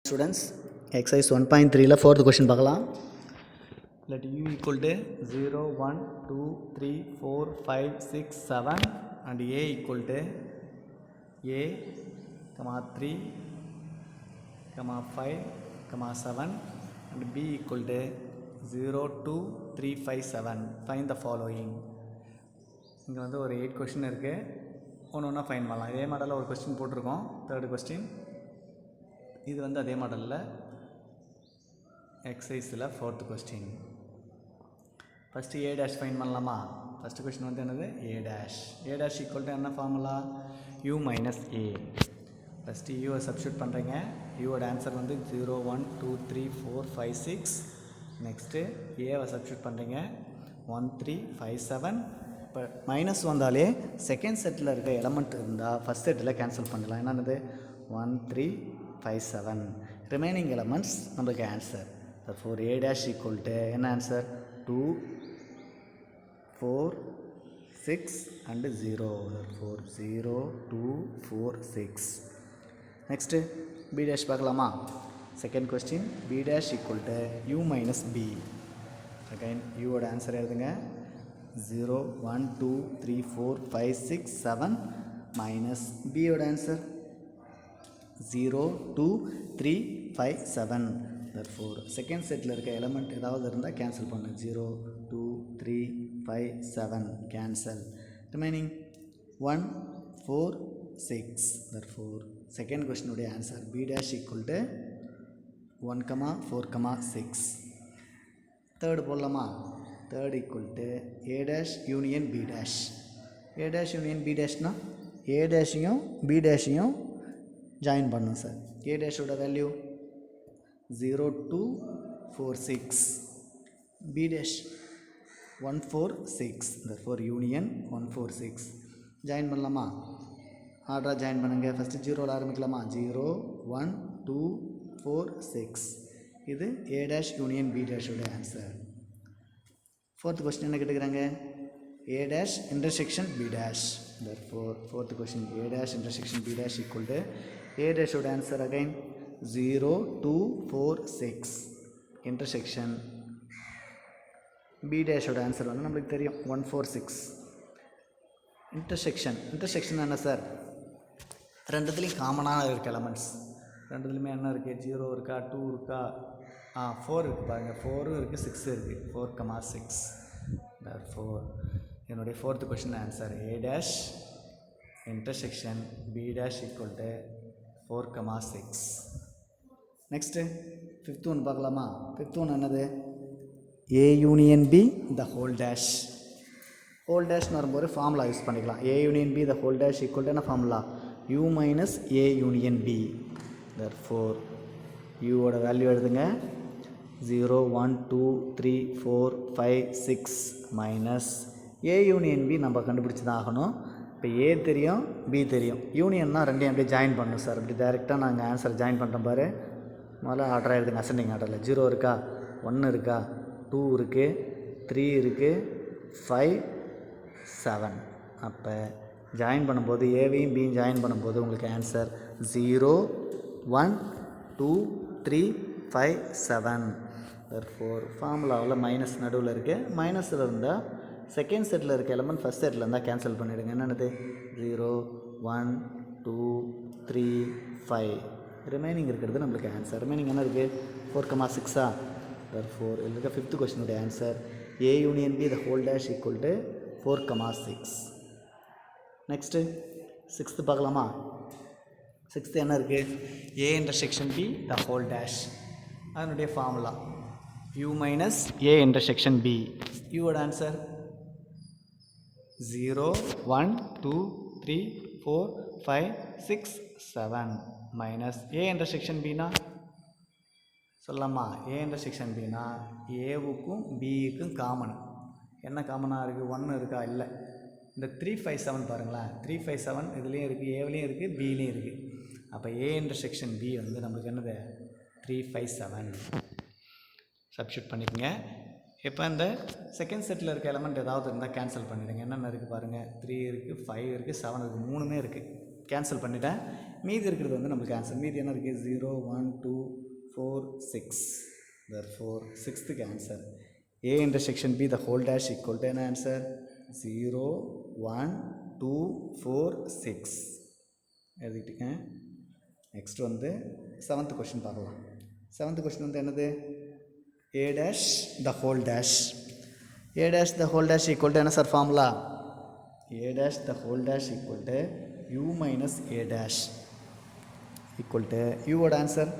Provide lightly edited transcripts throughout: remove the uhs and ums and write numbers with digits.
Students, exercise 1.3 fourth question பார்க்கலாம். Let u equal to 0, 1, 2, 3, 4, 5, 6, 7 and a equal to a, 3, 5, 7 and b equal to 0, 2, 3, 5, 7. Find the following. இங்கே வந்து ஒரு 8 question இருக்குது, ஒன்று fine பண்ணலாம். இதே மாடலில் ஒரு கொஸ்டின் போட்டிருக்கோம். தேர்டு கொஸ்டின் இது வந்து அதே மாடலில் எக்ஸசைஸில் fourth question. First A dash find பண்ணலாமா? ஃபஸ்ட்டு கொஸ்டின் வந்து என்னது? ஏ டேஷ் ஈக்குவல் டு என்ன formula? U minus A. First யூவை சப்ஸ்டியூட் பண்ணுறீங்க. யூவோட ஆன்சர் வந்து 0, 1, 2, 3, 4, 5, 6. நெக்ஸ்ட்டு ஏவை சப்ஸ்டியூட் பண்ணுறீங்க. 1, 3, 5, 7. இப்போ மைனஸ் வந்தாலே செகண்ட் செட்டில் இருக்க எலமெண்ட் இருந்தால் ஃபஸ்ட் செட்டில் கேன்சல் பண்ணலாம். என்னென்னது? 1, 3, 5, 7. ரிமைனிங் எலமெண்ட்ஸ் நம்மளுக்கு answer. therefore a dash equal to என்ன answer? 2, 4, 6 and 0. therefore 0, 2, 4, 6. Next b dash பார்க்கலாமா? Second question b dash equal to u minus b. Again யூவோட ஆன்சர் எழுதுங்க. 0, 1, 2, 3, 4, 5, 6, 7 மைனஸ் பியோட ஆன்சர் 0, 2, 3, 5, 7. therefore செகண்ட் செட்டில் இருக்க element ஏதாவது இருந்தால் கேன்சல் பண்ணு. 0, 2, 3, 5, 7 கேன்சல். ரிமைனிங் 1, 4, 6. therefore செகண்ட் கொஸ்டினுடைய answer b dash equal to 1, 4, 6. Third போடலாமா? Third equal to a dash union b dash. a dash union b dashனா a டேஷையும் b டேஷையும் ஜாயின் பண்ணும் சார். a டேஷோட value 0, 2, 4, 6. b dash 1, 4, 6. therefore union 1, 4, 6. Join பண்ணலாமா? ஆர்டராக join பண்ணுங்க. First ஜீரோவில் ஆரம்பிக்கலாமா? 0, 1, 2, 4, 6. இது a dash யூனியன் b டேஷோட ஆன்சர். ஃபோர்த் கொஸ்டின் என்ன கேட்டுக்கிறாங்க? a dash intersection b dash. therefore fourth question a dash intersection b dash equal to a dash would answer again 0, 2, 4, 6 intersection b dash would answer வந்து நமக்கு தெரியும் 1, 4, 6. intersection என்ன sir? ரெண்டுத்துலேயும் காமனான இருக்க elements. ரெண்டுத்துலையுமே என்ன இருக்குது? 0 இருக்கா, 2 இருக்கா, 4 இருக்குது பாருங்கள். 4 இருக்குது, 6 இருக்குது. 4, 6. therefore என்னுடைய fourth question answer a dash intersection b dash equal to 4, 6. Next fifth one பார்க்கலாமா? ஃபிஃப்த் ஒன் என்னது? a union b the whole dash. Whole டேஷ்னு வரும்போது ஃபார்முலா யூஸ் பண்ணிக்கலாம். a union b the whole dash equal to என்ன formula? u minus a union b. therefore யூவோட value எழுதுங்க. 0, 1, 2, 3, 4, 5, 6 minus A union B நம்ம கண்டுபிடிச்சி தான் ஆகணும். இப்போ ஏ தெரியும், பி தெரியும். யூனியன்னா ரெண்டையும் அப்படியே ஜாயின் பண்ணணும் சார். அப்படி டைரெக்டாக நாங்கள் ஆன்சர் ஜாயின் பண்ணுறோம் பாரு. முதல்ல ஆர்டராக எடுத்துங்க. அசெண்டிங் ஆர்டரில் 0 இருக்கா, 1 இருக்கா, 2 இருக்குது, 3 இருக்குது, 5, 7. அப்போ ஜாயின் பண்ணும்போது ஏவையும் பியும் ஜாயின் பண்ணும்போது உங்களுக்கு ஆன்சர் 0, 1, 2, 3, 5, 7. therefore ஃபார்முலாவில் மைனஸ் நடுவில் இருக்குது. மைனஸில் இருந்தால் செகண்ட் செட்டில் இருக்க எலமெண்ட் ஃபஸ்ட் செட்டில் இருந்தால் கேன்சல் பண்ணிவிடுங்க. என்னென்னது? 0, 1, 2, 3, 5. ரிமைனிங் இருக்கிறது நம்மளுக்கு ஆன்சர். ரிமைனிங் என்ன இருக்குது? 4, 6. therefore இதில் இருக்க ஃபிஃப்த் கொஸ்டினுடைய answer a union b the whole dash equal to 4, 6. Next sixth பார்க்கலாமா? சிக்ஸ்த்து என்ன இருக்குது? a intersection b the whole dash. அதனுடைய formula u minus a intersection b. யூவோட answer 0, 1, 2, 3, 4, 5, 6, 7 minus a intersection b னா சொல்லலாமா? a intersection b னா ஏவுக்கும் பிக்கும் common. என்ன காமனாக இருக்குது? 1 இருக்கா? இல்லை. இந்த 3, 5, 7 பாருங்களேன். 3, 5, 7 இதுலேயும் இருக்குது, ஏவிலையும் இருக்குது, பிலையும் இருக்குது. அப்போ a intersection b வந்து நம்மளுக்கு என்னது? 3, 5, 7 சப்ஸ்டியூட் பண்ணிக்கோங்க. இப்போ இந்த செகண்ட் செட்டில் இருக்க எலமெண்ட் ஏதாவது இருந்தால் கேன்சல் பண்ணிடுங்க. என்னென்ன இருக்குது பாருங்கள்? 3 இருக்குது, 5 இருக்குது, 7 இருக்குது. மூணுமே இருக்குது. கேன்சல் பண்ணிட்டேன். மீதி இருக்கிறது வந்து நம்மளுக்கு ஆன்சர். மீதி என்ன இருக்குது? 0 1 2 4 6. therefore சிக்ஸ்த்துக்கு answer A intersection B the whole dash equal to என்ன ஆன்சர்? 0 1 2 4 6 எழுதிட்டுங்க. நெக்ஸ்ட் வந்து 7th கொஸ்டின் பார்க்கலாம். 7th கொஸ்டின் வந்து என்னது? A dash the whole dash. A dash the whole dash equal to என்ன sir formula? A dash the whole dash equal to U minus A dash equal to U ஓட answer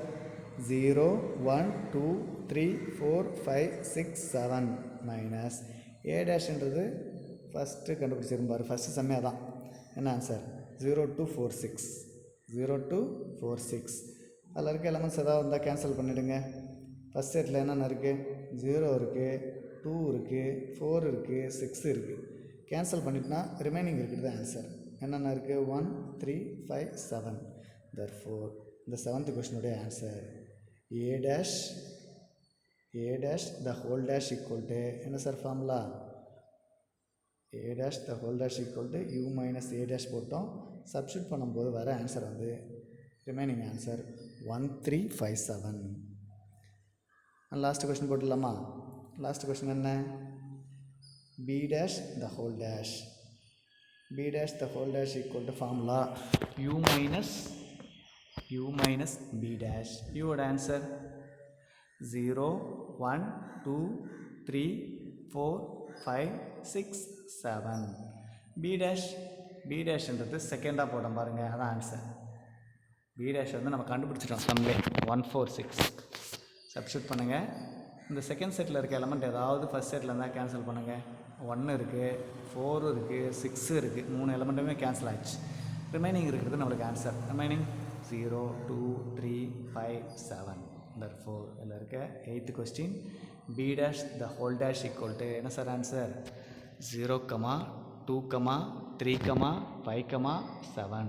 0 1 2 3 4 5 6 7 minus A டேஷ்ன்றது first கண்டுபிடிச்சிருப்பார். First செம்மையாக தான். என்ன answer? 0 2 4 6 0 2 4 6. அதில் இருக்க elements எதாவது இருந்தால் கேன்சல் பண்ணிவிடுங்க. ஃபஸ்ட் செட்டில் என்னென்ன இருக்குது? 0 இருக்குது, 2 இருக்குது, 4 இருக்குது, 6 இருக்குது. கேன்சல் பண்ணிட்டுனா ரிமைனிங் இருக்கிறது ஆன்சர். என்னென்ன இருக்குது? 1 3 5 7. therefore இந்த 7th கொஸ்டினுடைய answer A dash the whole dash equal to என்ன sir formula? A dash the whole dash equal to U minus A dash போட்டோம். சப்ஸ்டியூட் பண்ணும்போது வர ஆன்சர் வந்து ரிமைனிங் ஆன்சர் 1357. லாஸ்ட் கொஸ்டின் போட்டுடலாமா? லாஸ்ட் கொஸ்டின் என்ன? B dash the whole dash. B dash the whole dash equal to formula U minus B dash. U would answer 0 1 2 3 4 5 6 7. B dash என்றது செகண்டாக போட்டோம் பாருங்கள், அதான் ஆன்சர். B dash வந்து நம்ம கண்டுபிடிச்சிட்டோம் சம்லே 146. சப்ஸ்டியூட் பண்ணுங்கள். இந்த செகண்ட் செட்டில் இருக்க எலமெண்ட் ஏதாவது ஃபஸ்ட் செட்டில் இருந்தால் கேன்சல் பண்ணுங்கள். 1 இருக்குது, 4 இருக்குது, 6 இருக்குது. 3 எலமெண்ட்டுமே கேன்சல் ஆகிடுச்சு. ரிமைனிங் இருக்கிறது நம்மளுக்கு ஆன்சர். ரிமைனிங் 0 2 3 5 7. therefore இதில் இருக்க 8th question B dash the whole dash equal to என்ன சார் ஆன்சர்? 0, 2, 3, 5, 7.